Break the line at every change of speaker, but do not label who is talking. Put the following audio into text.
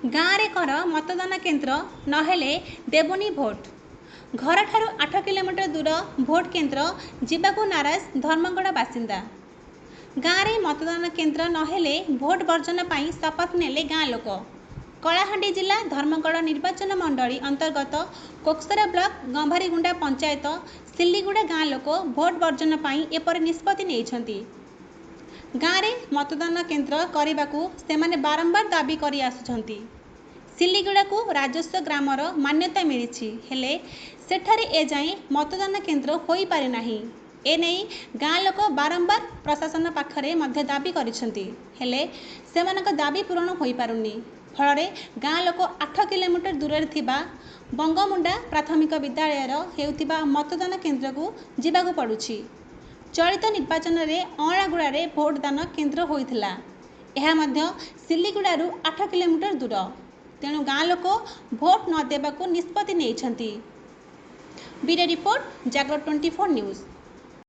गाँव रे कर मतदान केन्द्र नहेले देबनी भोट। घर ठारू 8 किलोमीटर दूर भोट केन्द्र जीवाकू नाराज धर्मगढ़ बासिंदा। गाँव रे मतदान केन्द्र नहेले भोट बर्जन पाई शपथ नेले गाँ लोक। कलाहांडी जिला धर्मगढ़ निर्वाचन मंडली अंतर्गत कोकसरा ब्लॉक गंभारीगुंडा पंचायत सिल्लीगुड़ा गाँ लोक भोट बर्जन पाई एपरि निष्पत्ति नेइछंती। गाँव रे मतदान केन्द्र करने सेमाने बारंबार दाबी करी आसुछंती। सिल्लीगुड़ा को राजस्व ग्रामर मान्यता मिली हेले सेठारे एजाएं मतदान केन्द्र होई पारे नाही। एने गाँ लोक बारंबार प्रशासन पाखरे मध्य दाबी करिसंती हेले सेमानक दाबी पूरण होई पारुनी। फल गाँ लोक 8 किलोमीटर दूर थिबा बंगमुंडा प्राथमिक विद्यालयर हेउथिबा मतदान केन्द्र को जीवाकू पड़ुछि। चलित निर्वाचन में अँलागुड़ा रे भोटदान केन्द्र होइथिला। एहा मध्य सिल्लीगुड़ारू 8 किलोमीटर दूर। तेणु गाँ लोक भोट न देबाकू निष्पत्ति नेइछंती। ब्यूरो रिपोर्ट जागरण 24 न्यूज।